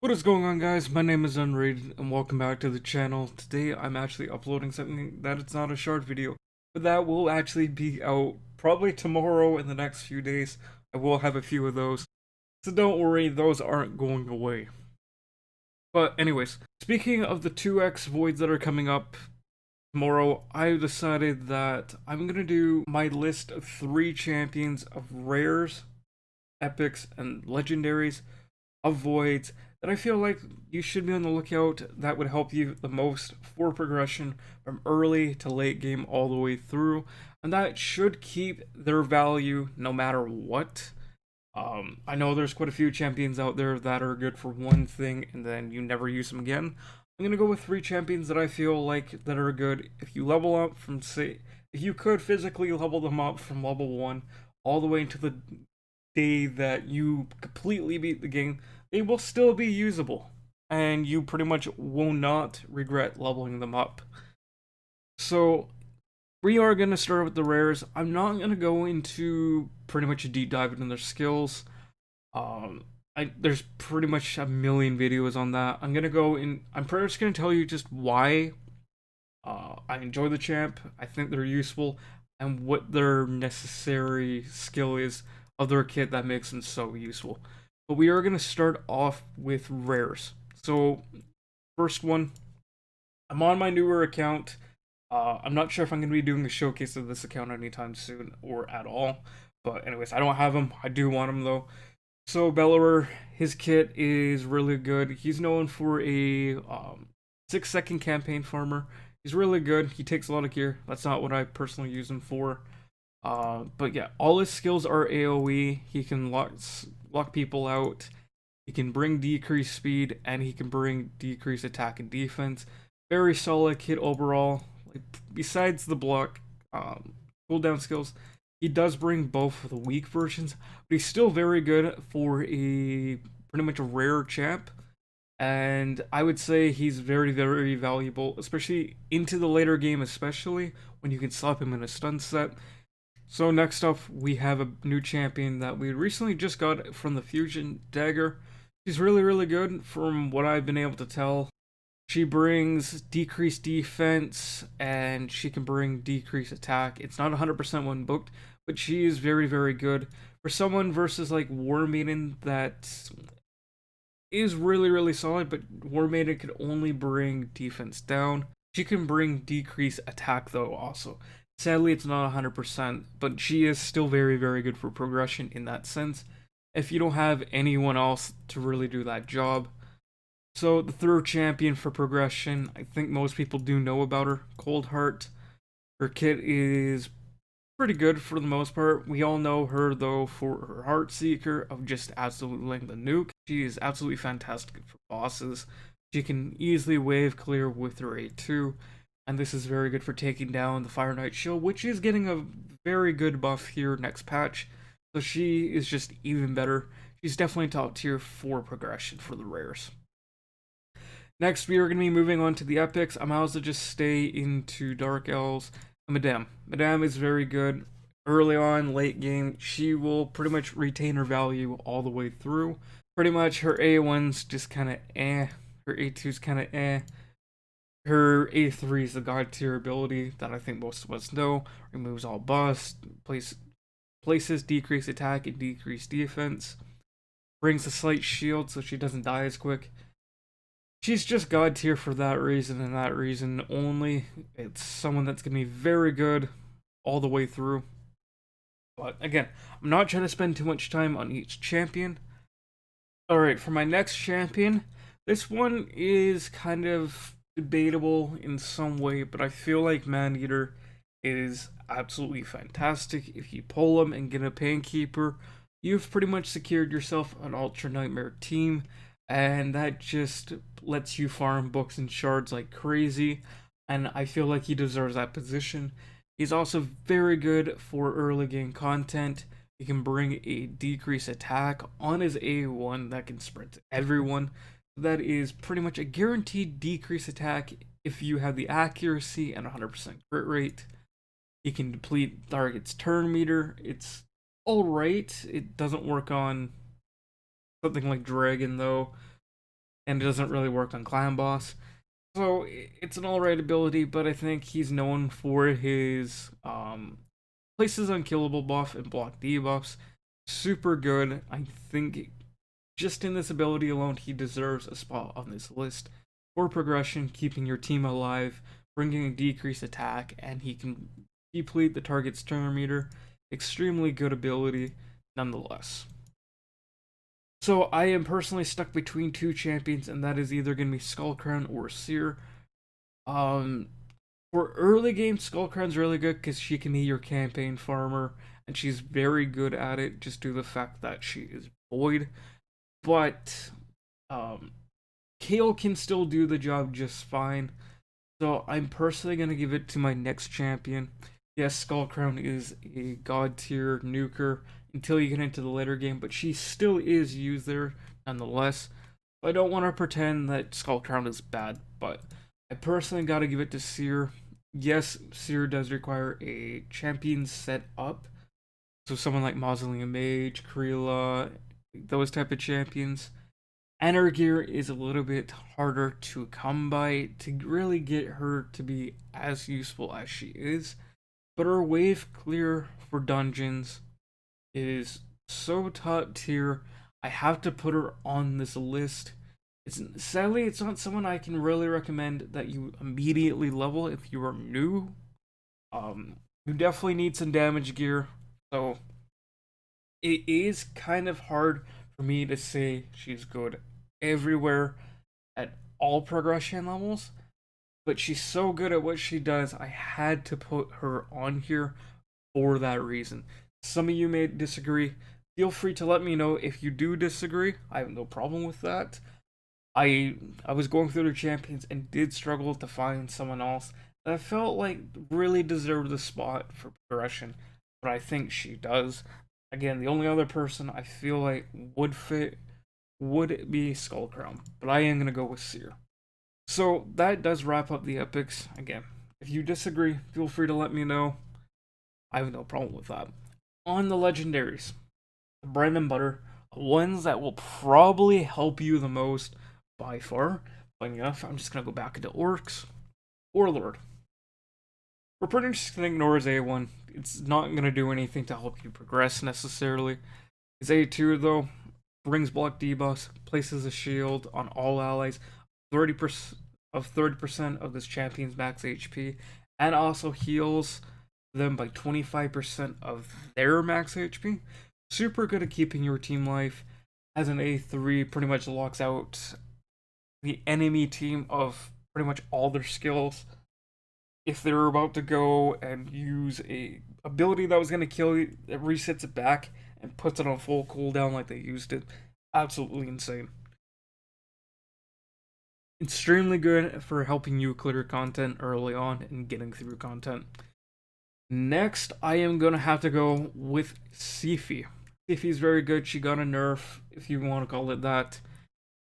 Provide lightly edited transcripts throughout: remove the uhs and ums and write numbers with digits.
What is going on, guys? My name is UnRated and welcome back to the channel. Today I'm actually uploading something that it's not a short video, but that will actually be out probably tomorrow in the next few days. I will have a few of those, so don't worry, those aren't going away. But anyways, speaking of the 2x voids that are coming up tomorrow, I decided that I'm gonna do my list of 3 champions of rares, epics, and legendaries of voids that I feel like you should be on the lookout that would help you the most for progression from early to late game all the way through, and that should keep their value no matter what. I know there's quite a few champions out there that are good for one thing and then you never use them again. I'm gonna go with 3 champions that I feel like that are good. If you level up from, say, if you could physically level them up from level 1 all the way into the day that you completely beat the game, they will still be usable, and you pretty much will not regret leveling them up. So we are going to start with the rares. I'm not going to go into pretty much a deep dive into their skills. Um, there's pretty much a million videos on that. I'm going to go in, I'm pretty much going to tell you just why I enjoy the champ, I think they're useful, and what their necessary skill is of their kit that makes them so useful. But we are going to start off with rares. So, first one, I'm on my newer account. I'm not sure if I'm going to be doing a showcase of this account anytime soon or at all. But anyways, I don't have him. I do want him though. So Bellower, his kit is really good. He's known for a 6-second campaign farmer. He's really good. He takes a lot of gear. That's not what I personally use him for. But yeah, all his skills are AoE. He can lock people out. He can bring decreased speed, and he can bring decreased attack and defense. Very solid kit overall. Like, besides the block cooldown skills, he does bring both of the weak versions, but he's still very good for a pretty much a rare champ. And I would say he's very, very valuable, especially into the later game, especially when you can slap him in a stun set. So next up, we have a new champion that we recently just got from the Fusion Dagger. She's really, really good from what I've been able to tell. She brings decreased defense and she can bring decreased attack. It's not 100% one booked, but she is very, very good. For someone versus like War Maiden that is really, really solid, but War Maiden could only bring defense down. She can bring decreased attack though also. Sadly, it's not 100%, but she is still very, very good for progression in that sense. If you don't have anyone else to really do that job. So the third champion for progression, I think most people do know about her, Cold Heart. Her kit is pretty good for the most part. We all know her though for her Heart Seeker of just absolutely laying the nuke. She is absolutely fantastic for bosses. She can easily wave clear with her A2, and this is very good for taking down the Fire Knight Shield, which is getting a very good buff here next patch. So she is just even better. She's definitely top tier for progression for the rares. Next, we are going to be moving on to the epics. I might as well just stay into Dark Elves. Madame. Madame is very good. Early on, late game, she will pretty much retain her value all the way through. Pretty much her A1's just kind of eh. Her A2's kind of eh. Her A3 is the god tier ability that I think most of us know. Removes all buffs, places decreased attack and decreased defense. Brings a slight shield so she doesn't die as quick. She's just god tier for that reason and that reason only. It's someone that's going to be very good all the way through. But again, I'm not trying to spend too much time on each champion. Alright, for my next champion, this one is kind of debatable in some way, but I feel like Maneater is absolutely fantastic. If you pull him and get a Painkeeper, you've pretty much secured yourself an Ultra Nightmare team, and that just lets you farm books and shards like crazy, and I feel like he deserves that position. He's also very good for early game content. He can bring a decreased attack on his A1 that can sprint to everyone. That is pretty much a guaranteed decreased attack if you have the accuracy and 100% crit rate. He can deplete target's turn meter. It's alright. It doesn't work on something like Dragon though. and it doesn't really work on Clan Boss. So it's an alright ability, but I think he's known for his places unkillable buff and block debuffs. Super good. I think just in this ability alone, he deserves a spot on this list for progression, keeping your team alive, bringing a decreased attack, and he can deplete the target's turn meter. Extremely good ability, nonetheless. So I am personally stuck between two champions, and that is either going to be Skullcrown or Seer. Um, for early game, Skullcrown's really good because she can be your campaign farmer, and she's very good at it just due to the fact that she is void. But Kale can still do the job just fine. So I'm personally going to give it to my next champion. Yes, Skullcrown is a god tier nuker until you get into the later game, but she still is used there nonetheless. I don't want to pretend that Skullcrown is bad, but I personally got to give it to Seer. Yes, Seer does require a champion set up. So someone like Mausoleum Mage, Kreela, those type of champions. And her gear is a little bit harder to come by to really get her to be as useful as she is. But her wave clear for dungeons is so top tier. I have to put her on this list. Sadly, it's not someone I can really recommend that you immediately level if you are new. You definitely need some damage gear, so it is kind of hard for me to say she's good everywhere at all progression levels, but she's so good at what she does, I had to put her on here for that reason. Some of you may disagree. Feel free to let me know if you do disagree. I have no problem with that. I was going through the champions and did struggle to find someone else that I felt like really deserved the spot for progression, but I think she does. Again, the only other person I feel like would fit would be Skullcrown, but I am going to go with Seer. So that does wrap up the epics. Again, if you disagree, feel free to let me know. I have no problem with that. On the legendaries, the bread and butter, ones that will probably help you the most by far. Funny enough, I'm just going to go back into Orcs or Lord. We're pretty much just going to ignore his A1. It's not going to do anything to help you progress necessarily. His A2, though, brings block debuffs, places a shield on all allies, 30% of this champion's max HP, and also heals them by 25% of their max HP. Super good at keeping your team life. As an A3, pretty much locks out the enemy team of pretty much all their skills. If they're about to go and use a ability that was going to kill you, it resets it back and puts it on full cooldown like they used it. Absolutely insane. Extremely good for helping you clear content early on and getting through content. Next, I am going to have to go with Sifi. Sifi is very good. She got a nerf, if you want to call it that.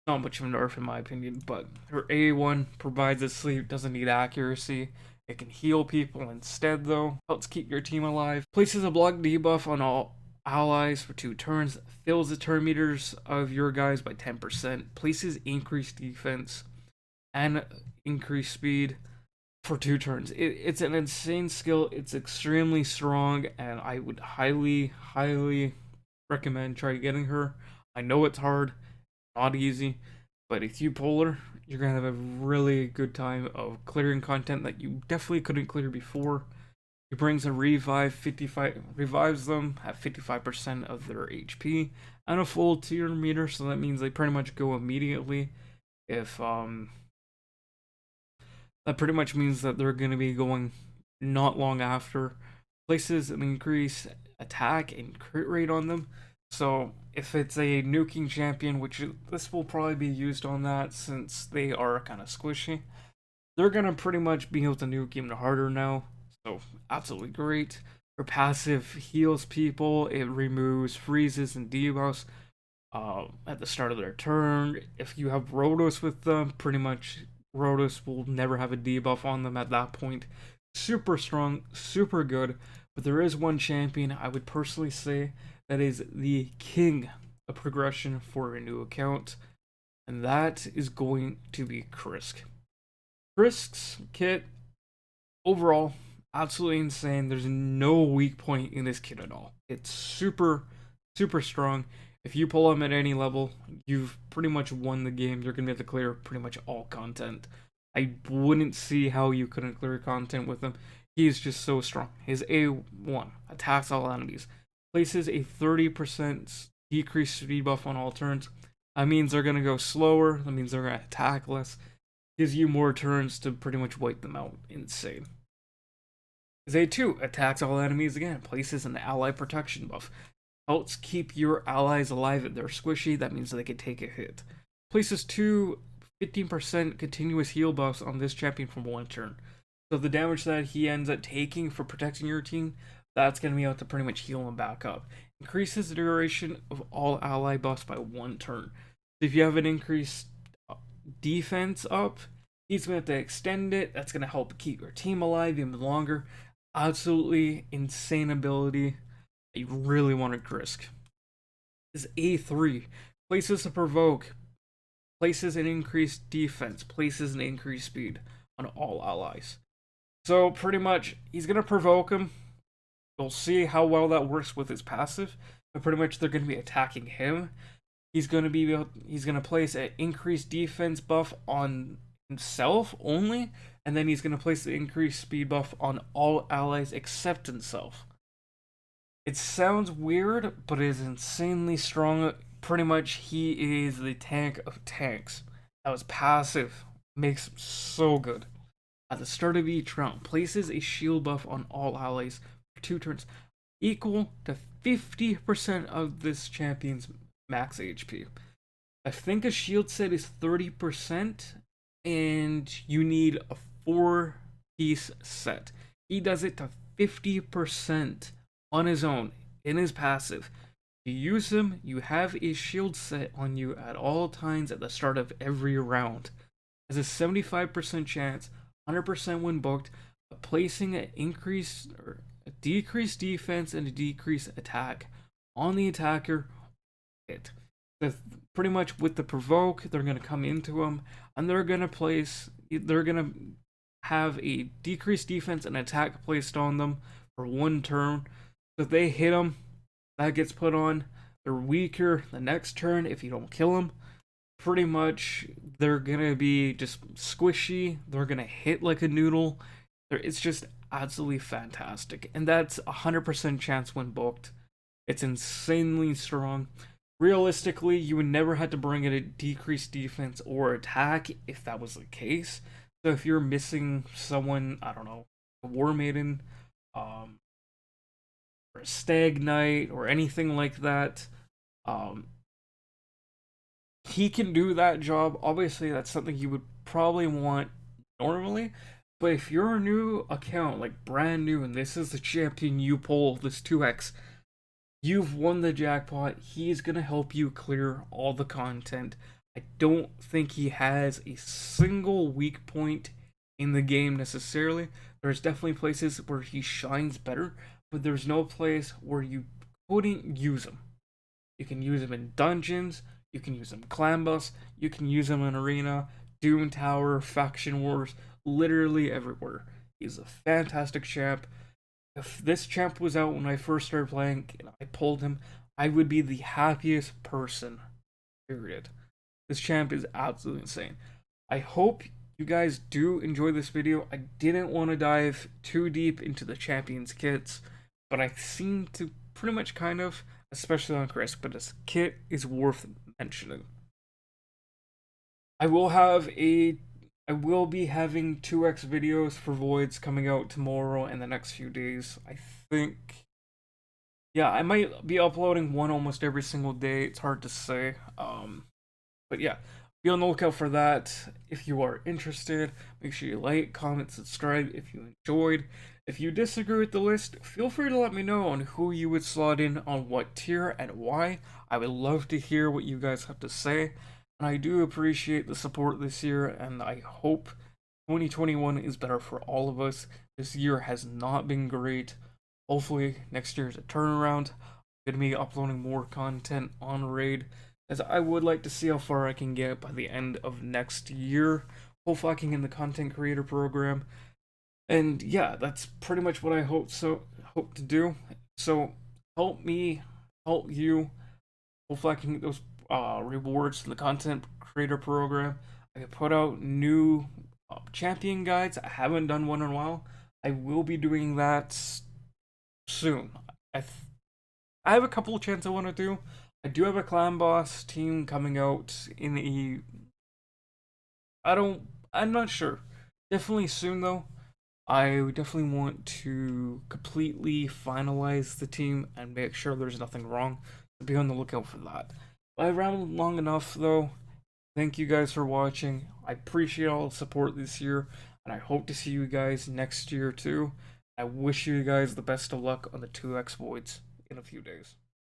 Not much of a nerf in my opinion, but her A1 provides a sleep, doesn't need accuracy. It can heal people instead though, helps keep your team alive. Places a block debuff on all allies for 2 turns, fills the turn meters of your guys by 10%, places increased defense and increased speed for 2 turns. It's an insane skill, it's extremely strong, and I would highly recommend try getting her. I know it's hard, not easy, but if you pull her, you're gonna have a really good time of clearing content that you definitely couldn't clear before. He brings a revive, revives them at 55% of their HP and a full tier meter, so that means they pretty much go immediately. If that pretty much means that they're gonna be going not long after. Places an increase attack and crit rate on them. So if it's a nuking champion, which this will probably be used on that since they are kind of squishy, they're gonna pretty much be able to nuke even harder now. So absolutely great. Her passive heals people. It removes freezes and debuffs at the start of their turn. If you have Rotos with them, pretty much Rotos will never have a debuff on them at that point. Super strong, super good. But there is one champion I would personally say that is the king of progression for a new account, and that is going to be CRISS. CRISS kit, overall, absolutely insane. There's no weak point in this kit at all. It's super, super strong. If you pull him at any level, you've pretty much won the game. You're going to be able to clear pretty much all content. I wouldn't see how you couldn't clear content with him. He is just so strong. His A1 attacks all enemies, places a 30% decreased speed buff on all turns. That means they're going to go slower. That means they're going to attack less. Gives you more turns to pretty much wipe them out. Insane. His A2 attacks all enemies again, places an ally protection buff. Helps keep your allies alive if they're squishy. That means they can take a hit. Places 15% continuous heal buffs on this champion for 1 turn. So the damage that he ends up taking for protecting your team, that's going to be able to pretty much heal him back up. Increases the duration of all ally buffs by 1 turn. So if you have an increased defense up, he's going to have to extend it. That's going to help keep your team alive even longer. Absolutely insane ability. I really want to CRISS. His A3 places a provoke, places an increased defense, places an increased speed on all allies. So pretty much, he's going to provoke him. We'll see how well that works with his passive, but pretty much they're going to be attacking him. He's going to place an increased defense buff on himself only, and then he's going to place the increased speed buff on all allies except himself. It sounds weird, but it is insanely strong. Pretty much, he is the tank of tanks. That was passive. Makes him so good. At the start of each round, places a shield buff on all allies for 2 turns, equal to 50% of this champion's max HP. I think a shield set is 30%, and you need a 4-piece set. He does it to 50% on his own, in his passive. You use him, you have a shield set on you at all times at the start of every round. Has a 75% chance, 100% when booked, of placing an increased or a decreased defense and a decreased attack on the attacker. Pretty much with the provoke, they're going to come into him, and they're going to have a decreased defense and attack placed on them for 1 turn. So if they hit them, that gets put on. They're weaker the next turn if you don't kill them. Pretty much, they're gonna be just squishy. They're gonna hit like a noodle. It's just absolutely fantastic, and that's 100% chance when booked. It's insanely strong. Realistically, you would never have to bring in a decreased defense or attack if that was the case. So if you're missing someone, I don't know, a War Maiden, or a Stag Knight, or anything like that, he can do that job. Obviously, that's something you would probably want normally. But if you're a new account, like brand new, and this is the champion you pull, this 2x, you've won the jackpot. He's going to help you clear all the content. I don't think he has a single weak point in the game necessarily. There's definitely places where he shines better, but there's no place where you couldn't use him. You can use him in dungeons, you can use him in clan boss, you can use him in arena, Doom Tower, faction wars, literally everywhere. He's a fantastic champ. If this champ was out when I first started playing and I pulled him, I would be the happiest person, period. This champ is absolutely insane. I hope you guys do enjoy this video. I didn't want to dive too deep into the champions kits, but I seem to pretty much kind of, especially on CRISS, but this kit is worth mentioning. I will be having 2x videos for Voids coming out tomorrow and the next few days. I think, yeah, I might be uploading one almost every single day. It's hard to say. But yeah, be on the lookout for that. If you are interested, make sure you like, comment, subscribe if you enjoyed. If you disagree with the list, feel free to let me know on who you would slot in on what tier and why. I would love to hear what you guys have to say. And I do appreciate the support this year, and I hope 2021 is better for all of us. This year has not been great. Hopefully next year is a turnaround. I'm going to be uploading more content on Raid. as I would like to see how far I can get by the end of next year. Hopefully I can get in the content creator program. And yeah, that's pretty much what I hope to do. So help me, help you. Hopefully I can get those rewards in the content creator program. I can put out new champion guides. I haven't done one in a while. I will be doing that soon. I th- I have a couple of chants I want to do. I do have a clan boss team coming out in the. I don't. I'm not sure. Definitely soon though. I definitely want to completely finalize the team and make sure there's nothing wrong. So be on the lookout for that. I rambled long enough though. Thank you guys for watching. I appreciate all the support this year, and I hope to see you guys next year too. I wish you guys the best of luck on the 2x voids in a few days.